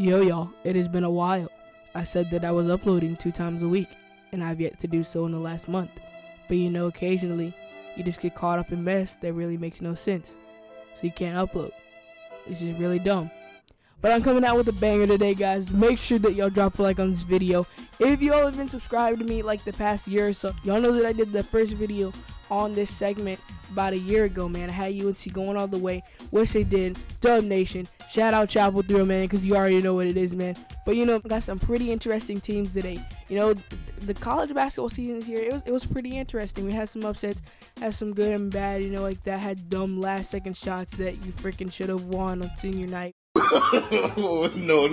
Yo, y'all, it has been a while. I said that I was uploading 2 times a week, and I've yet to do so in the last month. But you know, occasionally, you just get caught up in mess that really makes no sense. So you can't upload. It's just really dumb. But I'm coming out with a banger today, guys. Make sure that y'all drop a like on this video. If y'all have been subscribed to me like the past year or so, y'all know that I did the first video on this segment about a year ago, man. I had UNC going all the way, which they did. Dub Nation. Shout out Chapel Through, man, because you already know what it is, man. But, you know, got some pretty interesting teams today. You know, the college basketball season this year, it was pretty interesting. We had some upsets, had some good and bad, you know, like that had dumb last-second shots that you freaking should have won on senior night. Oh, no.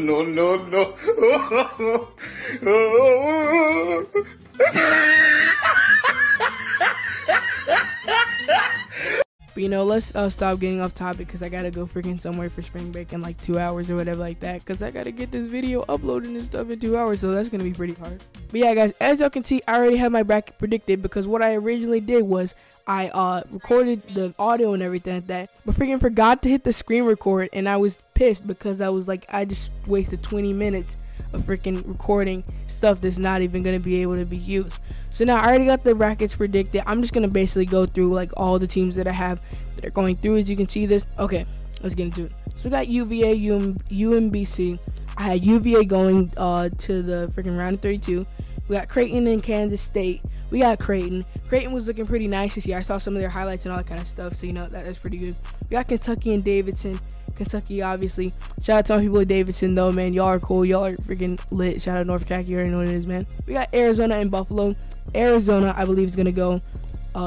But, you know, let's stop getting off topic because I gotta go freaking somewhere for spring break in like 2 hours or whatever like that, because I gotta get this video uploaded and stuff in 2 hours, so that's gonna be pretty hard. But yeah, guys, as y'all can see, I already have my bracket predicted because what I originally did was I recorded the audio and everything like that, but freaking forgot to hit the screen record, and I was pissed because I was like, I just wasted 20 minutes of freaking recording stuff that's not even going to be able to be used. So now I already got the brackets predicted. I'm just going to basically go through like all the teams that I have that are going through, as you can see this. Okay, let's get into it. So we got UVA, UMBC. I had UVA going to the freaking round of 32. We got Creighton and Kansas State. We got Creighton. Creighton was looking pretty nice this year. I saw some of their highlights and all that kind of stuff, so you know that's pretty good. We got Kentucky and Davidson. Kentucky, obviously. Shout out to all people at Davidson, though, man. Y'all are cool. Y'all are freaking lit. Shout out North Cac. You already know what it is, man. We got Arizona and Buffalo. Arizona, I believe, is going to go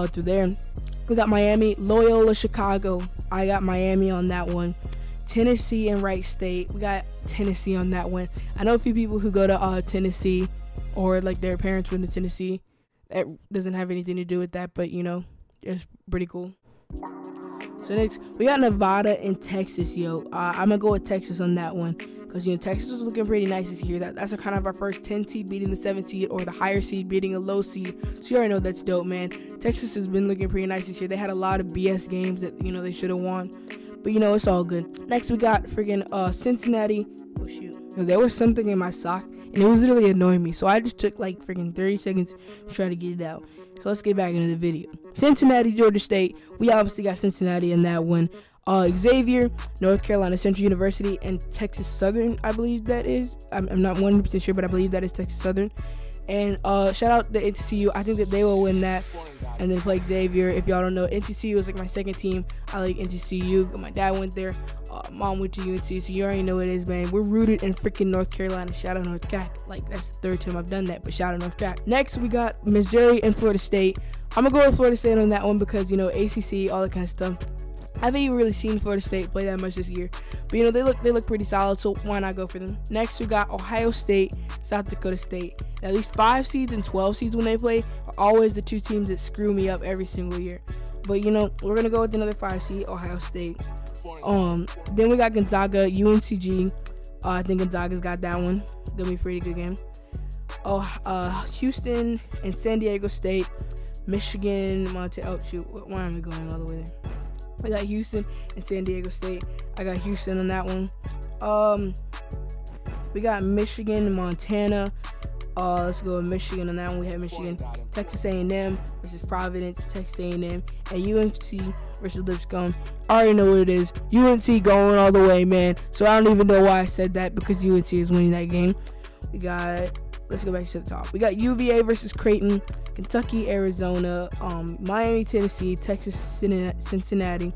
through there. We got Miami, Loyola, Chicago. I got Miami on that one. Tennessee and Wright State. We got Tennessee on that one. I know a few people who go to Tennessee, or like their parents went to Tennessee. That doesn't have anything to do with that, but you know, it's pretty cool. So next, we got Nevada and Texas, yo. I'm gonna go with Texas on that one, because you know Texas was looking pretty nice this year. That's kind of our first 10 seed beating the 7 seed, or the higher seed beating a low seed. So you already know that's dope, man. Texas has been looking pretty nice this year. They had a lot of BS games that you know they should have won, but you know it's all good. Next, we got freaking Cincinnati. Oh shoot, yo, there was something in my sock, and it was really annoying me. So I just took like freaking 30 seconds to try to get it out. So let's get back into the video. Cincinnati, Georgia State. We obviously got Cincinnati in that one. Xavier, North Carolina Central University, and Texas Southern, I believe that is. I'm not 100% sure, but I believe that is Texas Southern. And shout out to NCCU. I think that they will win that and then play Xavier. If y'all don't know, NCCU is like my second team. I like NCCU. My dad went there. Mom went to UNC, so you already know what it is, man. We're rooted in freaking North Carolina. Shout out North Cac. Like, that's the 3rd time I've done that, but shout out North Cac. Next, we got Missouri and Florida State. I'm going to go with Florida State on that one because, you know, ACC, all that kind of stuff. I haven't even really seen Florida State play that much this year, but you know they look pretty solid, so why not go for them? Next, we got Ohio State, South Dakota State. At least 5 seeds and 12 seeds when they play are always the 2 teams that screw me up every single year. But you know we're gonna go with another 5 seed, Ohio State. Then we got Gonzaga, UNCG. I think Gonzaga's got that one. Gonna be a pretty good game. Houston and San Diego State, Michigan, Montana. Oh shoot, why am I going all the way there? I got Houston and San Diego State. I got Houston on that one. We got Michigan and Montana. Let's go with Michigan on that one. We have Michigan, Texas A&M versus Providence, Texas A&M, and UNC versus Lipscomb. I already know what it is. UNC going all the way, man. So I don't even know why I said that, because UNC is winning that game. We got, let's go back to the top. We got UVA versus Creighton, Kentucky, Arizona, Miami, Tennessee, Texas, Cincinnati,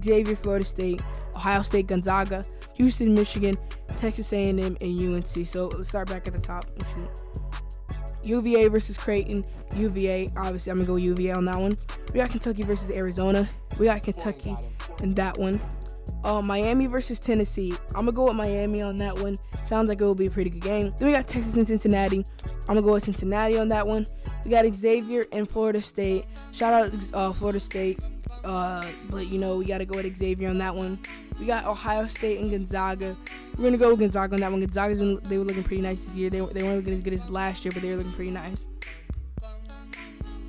Xavier, Florida State, Ohio State, Gonzaga, Houston, Michigan, Texas A&M, and UNC. So let's start back at the top. UVA versus Creighton. UVA, obviously I'm gonna go UVA on that one. We got Kentucky versus Arizona. We got Kentucky in that one. Miami versus Tennessee. I'm gonna go with Miami on that one. Sounds like it will be a pretty good game. Then we got Texas and Cincinnati. I'm gonna go with Cincinnati on that one. We got Xavier and Florida State. Shout out Florida State. But you know we gotta go with Xavier on that one. We got Ohio State and Gonzaga. We're gonna go with Gonzaga on that one. They were looking pretty nice this year. They weren't looking as good as last year, but they were looking pretty nice.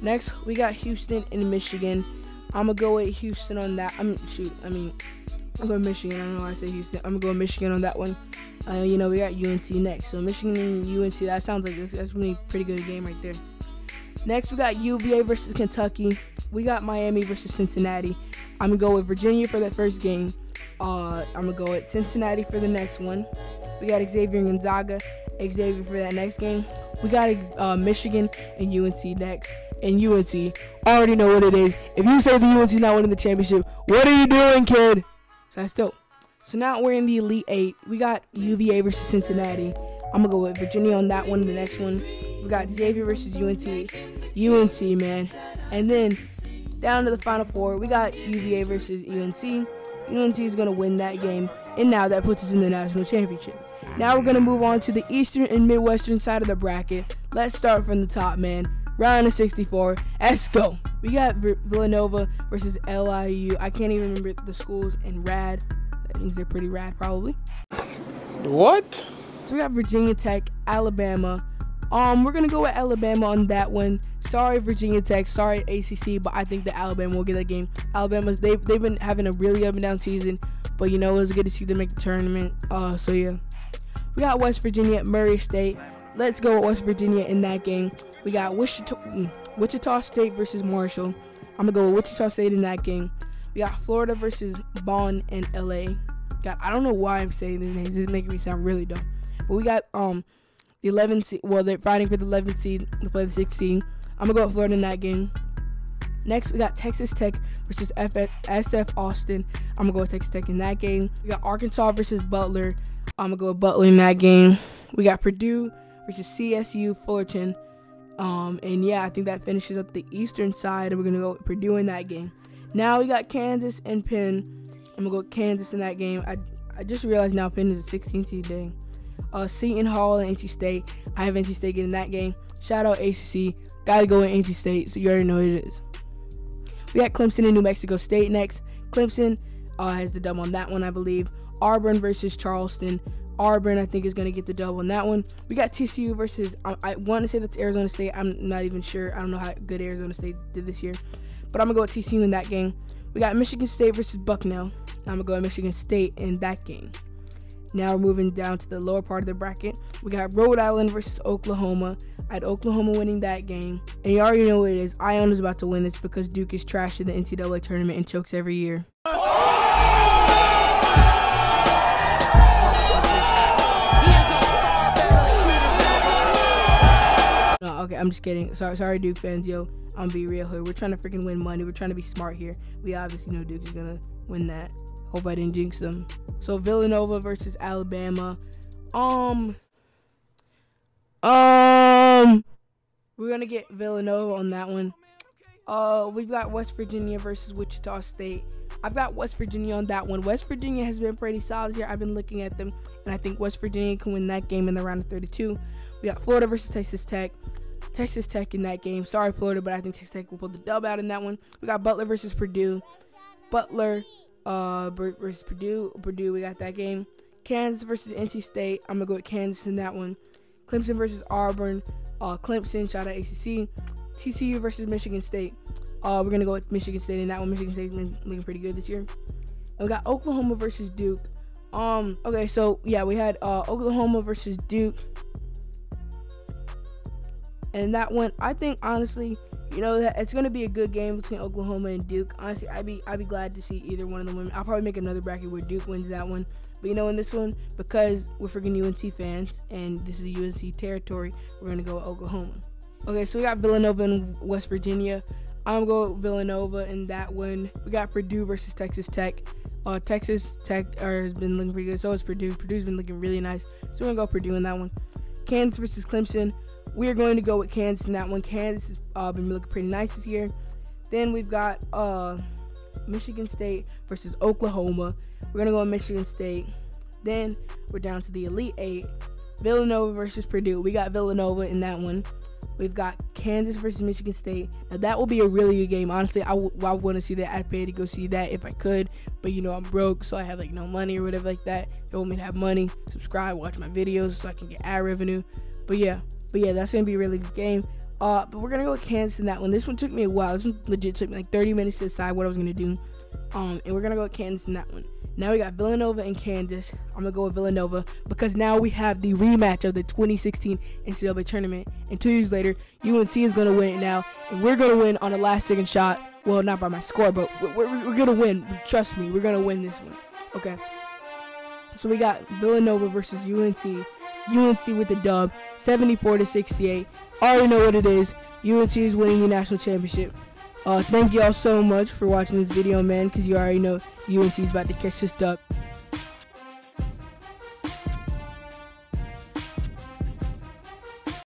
Next, we got Houston and Michigan. I'm gonna go with Houston on that. I'm going Michigan. I don't know why I say Houston. I'm going Michigan on that one. You know, we got UNC next. So Michigan and UNC, that sounds like that's really a pretty good game right there. Next, we got UVA versus Kentucky. We got Miami versus Cincinnati. I'm going to go with Virginia for that first game. I'm going to go with Cincinnati for the next one. We got Xavier and Gonzaga. Xavier for that next game. We got Michigan and UNC next. And UNC, I already know what it is. If you say the UNC's not winning the championship, what are you doing, kid? So that's dope. So now we're in the Elite Eight. We got UVA versus Cincinnati. I'm going to go with Virginia on that one. The next one, we got Xavier versus UNC. UNC, man. And then down to the Final Four, we got UVA versus UNC. UNC is going to win that game. And now that puts us in the national championship. Now we're going to move on to the Eastern and Midwestern side of the bracket. Let's start from the top, man. Round of 64. Let's go. We got Villanova versus LIU. I can't even remember the schools. And rad. That means they're pretty rad, probably. What? So we got Virginia Tech, Alabama. We're gonna go with Alabama on that one. Sorry, Virginia Tech. Sorry, ACC. But I think that Alabama will get that game. Alabama's they've been having a really up and down season. But you know, it was good to see them make the tournament. So yeah. We got West Virginia at Murray State. Let's go with West Virginia in that game. We got Wichita State versus Marshall. I'm going to go with Wichita State in that game. We got Florida versus Bonn and LA. I don't know why I'm saying these names. This is making me sound really dumb. But we got the 11th seed. Well, they're fighting for the 11th seed to play the 16th. I'm going to go with Florida in that game. Next, we got Texas Tech versus SF Austin. I'm going to go with Texas Tech in that game. We got Arkansas versus Butler. I'm going to go with Butler in that game. We got Purdue versus CSU Fullerton. And yeah, I think that finishes up the eastern side. And we're going to go with Purdue in that game. Now we got Kansas and Penn. I'm going to go with Kansas in that game. I just realized now Penn is a 16 seed thing. Seton Hall and NC State. I have NC State getting that game. Shout out ACC. Got to go with NC State, so you already know what it is. We got Clemson and New Mexico State next. Clemson has the dub on that one, I believe. Auburn versus Charleston. Auburn, I think, is going to get the dub on that one. We got TCU versus, I want to say that's Arizona State. I'm not even sure. I don't know how good Arizona State did this year. But I'm going to go with TCU in that game. We got Michigan State versus Bucknell. I'm going to go with Michigan State in that game. Now we're moving down to the lower part of the bracket. We got Rhode Island versus Oklahoma. I had Oklahoma winning that game. And you already know what it is. Ione is about to win this because Duke is trash in the NCAA tournament and chokes every year. No, okay, I'm just kidding. Sorry, Duke fans. Yo, I'm gonna be real here. We're trying to freaking win money. We're trying to be smart here. We obviously know Duke is gonna win that. Hope I didn't jinx them. So Villanova versus Alabama. We're gonna get Villanova on that one. We've got West Virginia versus Wichita State. I've got West Virginia on that one. West Virginia has been pretty solid here. I've been looking at them, and I think West Virginia can win that game in the round of 32. We got Florida versus Texas Tech. Texas Tech in that game. Sorry, Florida, but I think Texas Tech will pull the dub out in that one. We got Butler versus Purdue. Butler versus Purdue. Purdue, we got that game. Kansas versus NC State. I'm going to go with Kansas in that one. Clemson versus Auburn. Clemson, shout out ACC. TCU versus Michigan State. We're going to go with Michigan State in that one. Michigan State's been looking pretty good this year. And we got Oklahoma versus Duke. Okay, so yeah, we had Oklahoma versus Duke. And that one, I think, honestly, you know, that it's going to be a good game between Oklahoma and Duke. Honestly, I'd be glad to see either one of them win. I'll probably make another bracket where Duke wins that one. But, you know, in this one, because we're freaking UNC fans, and this is UNC territory, we're going to go with Oklahoma. Okay, so we got Villanova and West Virginia. I'm going to go with Villanova in that one. We got Purdue versus Texas Tech. Texas Tech has been looking pretty good. So has Purdue. Purdue's been looking really nice. So we're going to go Purdue in that one. Kansas versus Clemson. We are going to go with Kansas in that one. Kansas has been looking pretty nice this year. Then we've got Michigan State versus Oklahoma. We're going to go with Michigan State. Then we're down to the Elite Eight. Villanova versus Purdue. We got Villanova in that one. We've got Kansas versus Michigan State. Now, that will be a really good game. Honestly, I want to see that. I'd pay to go see that if I could. But, you know, I'm broke, so I have, like, no money or whatever like that. If you want me to have money, subscribe, watch my videos so I can get ad revenue. But yeah, that's going to be a really good game. But we're going to go with Kansas in that one. This one took me a while. This one legit took me like 30 minutes to decide what I was going to do. And we're going to go with Kansas in that one. Now we got Villanova and Kansas. I'm gonna go with Villanova because now we have the rematch of the 2016 NCAA tournament. And 2 years later, UNC is gonna win it now, and we're gonna win on a last-second shot. Well, not by my score, but we're gonna win. Trust me, we're gonna win this one. Okay. So we got Villanova versus UNC. UNC with the dub, 74-68. Already know what it is. UNC is winning the national championship. Thank y'all so much for watching this video, man, because you already know UNC is about to catch this dub.